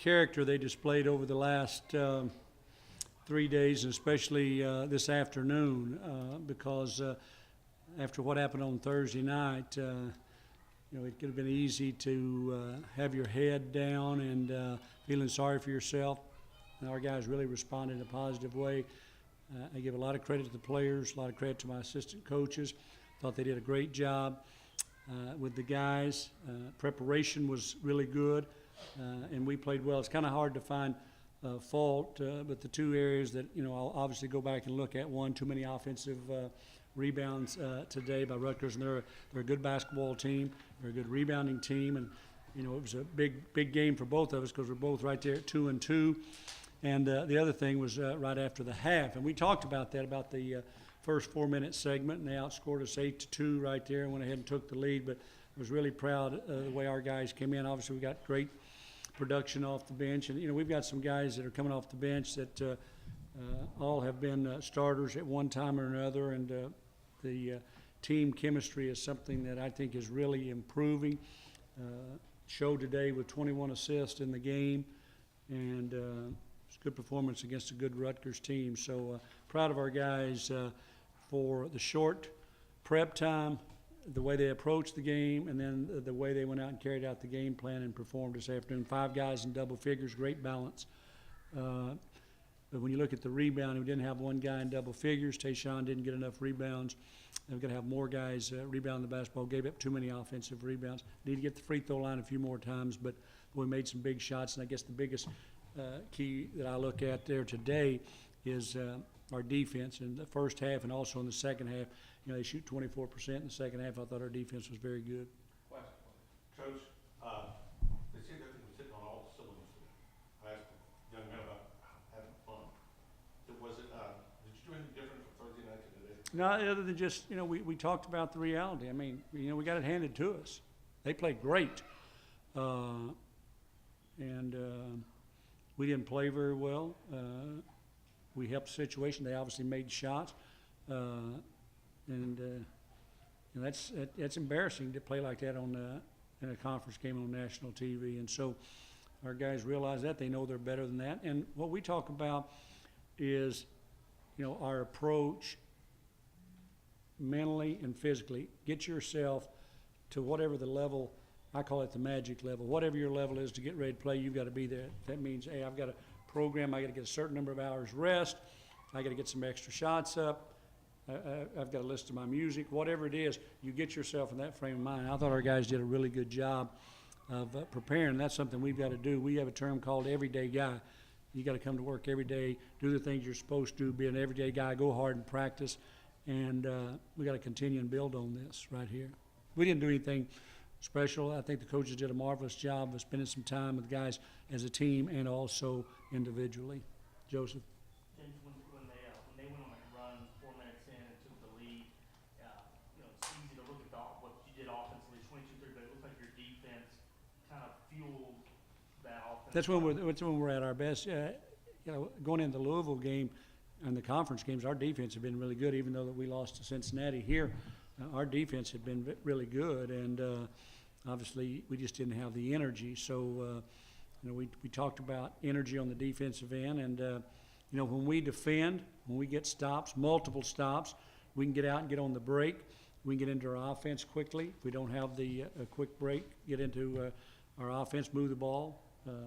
character they displayed over the last 3 days, and especially this afternoon, because after what happened on Thursday night, it could have been easy to have your head down and feeling sorry for yourself. And our guys really responded in a positive way. I give a lot of credit to the players, a lot of credit to my assistant coaches. Thought they did a great job with the guys. Preparation was really good, and we played well. It's kind of hard to find fault, but the two areas that I'll obviously go back and look at: one, too many offensive rebounds today by Rutgers, and they're a good basketball team. They're a good rebounding team, and it was a big game for both of us because we're both right there at 2-2. And the other thing was right after the half, and we talked about that, about the first 4-minute segment, and they outscored us 8-2 right there and went ahead and took the lead. But I was really proud of the way our guys came in. Obviously, we got great production off the bench, and we've got some guys that are coming off the bench that all have been starters at one time or another, and the team chemistry is something that I think is really improving. Showed today with 21 assists in the game, and it's a good performance against a good Rutgers team. So proud of our guys for the short prep time, the way they approached the game, and then the way they went out and carried out the game plan and performed this afternoon. 5 guys in double figures, great balance. But when you look at the rebounding, we didn't have one guy in double figures. Tayshawn didn't get enough rebounds. We've got to have more guys rebound the basketball. Gave up too many offensive rebounds. Need to get the free throw line a few more times, but we made some big shots. And I guess the biggest key that I look at there today is our defense in the first half and also in the second half. They shoot 24% in the second half. I thought our defense was very good. Question, Coach. They seemed like they were sitting on all cylinders. I asked the young men about having fun. Was it? Did you do anything different from Thursday night to today? No, other than just we talked about the reality. I mean, we got it handed to us. They played great, and we didn't play very well. We helped the situation. They obviously made shots, and that's embarrassing to play like that in a conference game on national TV. And so our guys realize that. They know they're better than that. And what we talk about is, our approach mentally and physically. Get yourself to whatever the level, I call it the magic level. Whatever your level is to get ready to play, you've got to be there. That means, hey, I've got a program. I got to get a certain number of hours rest. I got to get some extra shots up. I've got a list of my music. Whatever it is, you get yourself in that frame of mind. I thought our guys did a really good job of preparing. That's something we've got to do. We have a term called everyday guy. You got to come to work every day, do the things you're supposed to do, be an everyday guy, go hard and practice, and we got to continue and build on this right here. We didn't do anything special. I think the coaches did a marvelous job of spending some time with guys as a team and also individually. Joseph. James, when they went on a run 4 minutes in and took the lead, it's easy to look at what you did offensively, 22-3, but it looked like your defense kind of fueled that offense. That's when we're at our best. Going into the Louisville game and the conference games, our defense had been really good, even though that we lost to Cincinnati here. Our defense had been really good, and obviously we just didn't have the energy. So, we talked about energy on the defensive end, and when we defend, when we get stops, multiple stops, we can get out and get on the break. We can get into our offense quickly. If we don't have the quick break, get into our offense, move the ball,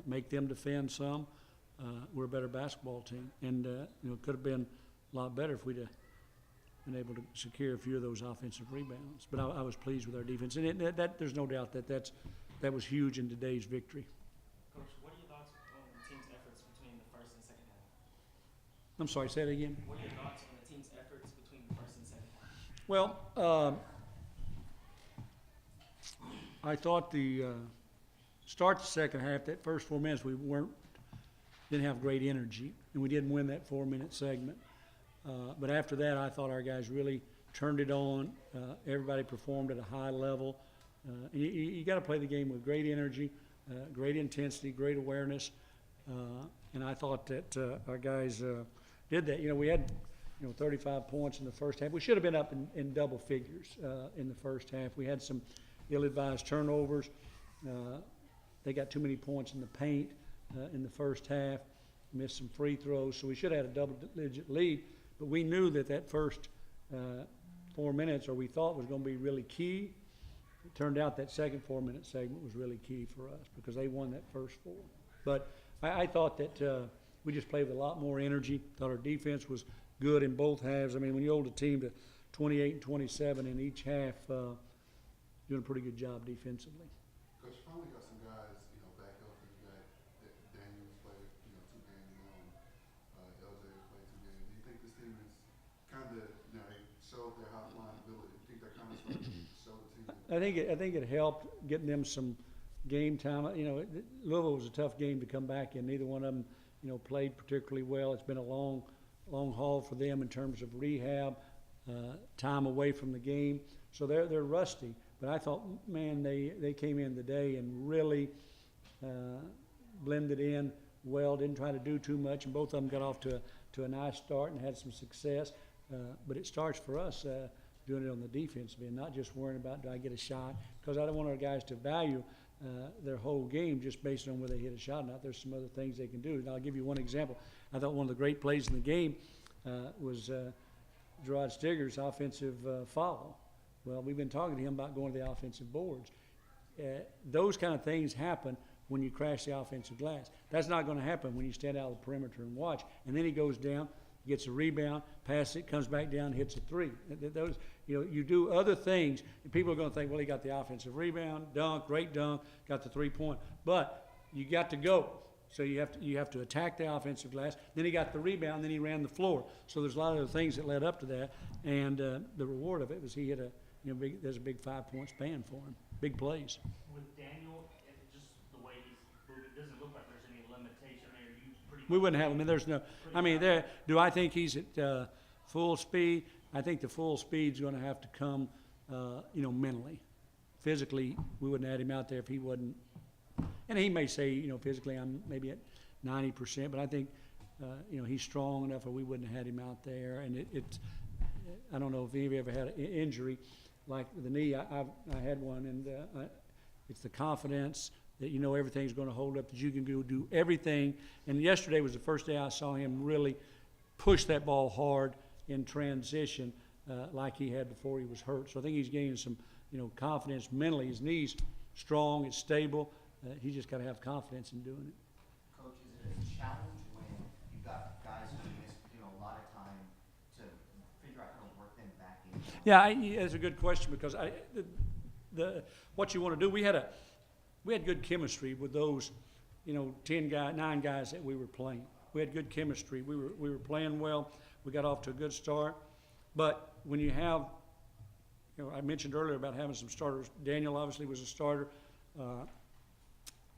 make them defend some. We're a better basketball team, and it could have been a lot better if we'd have been able to secure a few of those offensive rebounds. But I was pleased with our defense, and there's no doubt that was huge in today's victory. Coach, what are your thoughts on the team's efforts between the first and second half? I'm sorry, say that again. What are your thoughts on the team's efforts between the first and second half? Well, I thought the start the second half, that first 4 minutes, we didn't have great energy, and we didn't win that 4-minute segment. But after that, I thought our guys really turned it on. Everybody performed at a high level. You got to play the game with great energy, great intensity, great awareness. And I thought that our guys did that. We had 35 points in the first half. We should have been up in double figures in the first half. We had some ill-advised turnovers. They got too many points in the paint. in the first half, missed some free throws, so we should have had a double-digit lead. But we knew that first 4 minutes, or we thought, was going to be really key. It turned out that second 4-minute segment was really key for us because they won that first 4. But I thought that we just played with a lot more energy. Thought our defense was good in both halves. I mean, when you hold a team to 28 and 27 in each half, doing a pretty good job defensively. Coach, you finally got some guys, back healthy. You got Daniels played, 2 games now, and LJ has played 2 games. Do you think this team is kind of, they showed their high-flying ability? Do you think they're kind of starting to show the team? I think it helped getting them some game time. Louisville was a tough game to come back in. Neither one of them, played particularly well. It's been a long haul for them in terms of rehab, time away from the game. So they're rusty. But I thought, man, they came in today and really blended in well, didn't try to do too much, and both of them got off to a nice start and had some success. But it starts for us doing it on the defensive end, not just worrying about, do I get a shot? Because I don't want our guys to value their whole game just based on whether they hit a shot or not. There's some other things they can do. And I'll give you one example. I thought one of the great plays in the game was Gerard Stigger's offensive follow. Well, we've been talking to him about going to the offensive boards. Those kind of things happen when you crash the offensive glass. That's not going to happen when you stand out of the perimeter and watch. And then he goes down, gets a rebound, passes it, comes back down, hits a 3. Those, you do other things. And people are going to think, well, he got the offensive rebound, dunk, great dunk, got the 3-point. But you got to go. So you have to attack the offensive glass. Then he got the rebound, then he ran the floor. So there's a lot of other things that led up to that. And the reward of it was he hit there's a big 5-point span for him. Big plays. With Daniel, just the way he's moving, it doesn't look like there's any limitation there. You pretty We wouldn't have him. Do I think he's at full speed? I think the full speed's going to have to come, mentally. Physically, we wouldn't have had him out there if he wasn't. And he may say, physically I'm maybe at 90%, but I think, he's strong enough or we wouldn't have had him out there. And I don't know if any of you ever had an injury like the knee. I had one, and it's the confidence that everything's going to hold up, that you can go do everything. And yesterday was the first day I saw him really push that ball hard in transition like he had before he was hurt. So I think he's gaining some, confidence mentally. His knee's strong, it's stable. He just got to have confidence in doing it. Coach, is it a challenge when you've got guys who miss a lot of time to figure out how to work them back in? Yeah, it's a good question because what you want to do, we had good chemistry with those, 9 guys that we were playing. We had good chemistry. We were playing well. We got off to a good start. But when you have, I mentioned earlier about having some starters. Daniel obviously was a starter.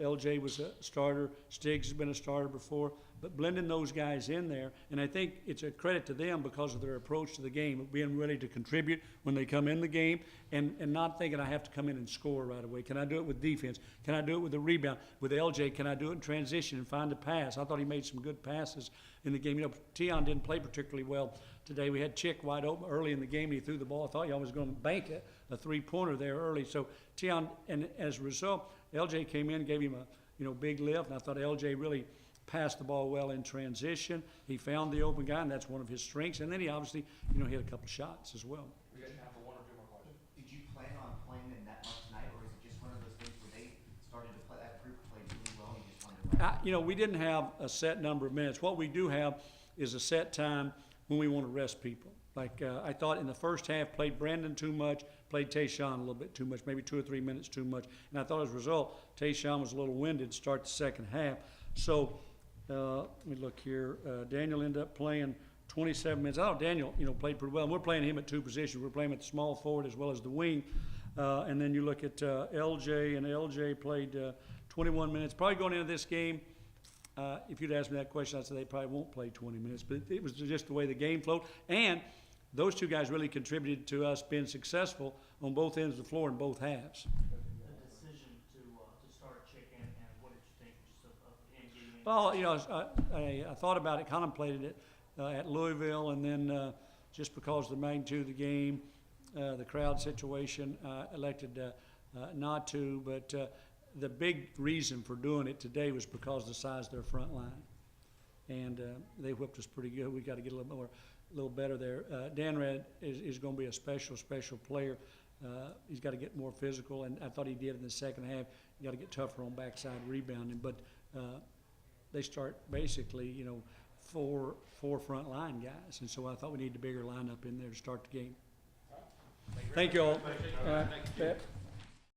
LJ was a starter. Stiggs has been a starter before. But blending those guys in there, and I think it's a credit to them because of their approach to the game, of being ready to contribute when they come in the game and not thinking I have to come in and score right away. Can I do it with defense? Can I do it with a rebound? With LJ, can I do it in transition and find a pass? I thought he made some good passes in the game. Tion didn't play particularly well today. We had Chick wide open early in the game, and he threw the ball. I thought y'all was going to bank a 3-pointer there early. So Tion, and as a result, LJ came in, gave him a big lift, and I thought LJ really passed the ball well in transition. He found the open guy, and that's one of his strengths. And then he obviously, hit a couple shots as well. We got time for 1 or 2 more questions. Did you plan on playing them that much tonight, or is it just one of those things where they started to play, that group played really well, and you just wanted to We didn't have a set number of minutes. What we do have is a set time when we want to rest people. Like I thought in the first half, played Brandon too much, played Tayshawn a little bit too much, maybe 2 or 3 minutes too much. And I thought as a result, Tayshawn was a little winded to start the second half. So let me look here. Daniel ended up playing 27 minutes. I thought Daniel, played pretty well. And we're playing him at 2 positions. We're playing him at the small forward as well as the wing. And then you look at LJ, and LJ played 21 minutes. Probably going into this game, if you'd asked me that question, I'd say they probably won't play 20 minutes. But it was just the way the game flowed. And those 2 guys really contributed to us being successful on both ends of the floor in both halves. The decision to start Chick and what did you think just of him getting in? Well, I thought about it, contemplated it at Louisville, and then just because of the magnitude of the game, the crowd situation, elected not to. But the big reason for doing it today was because of the size of their front line. And they whipped us pretty good. We got to get a little better there. Danrad is going to be a special player. He's got to get more physical, and I thought he did in the second half. You got to get tougher on backside rebounding, but they start basically, you know, four front line guys, and so I thought we needed a bigger lineup in there to start the game. Thank you all. All right.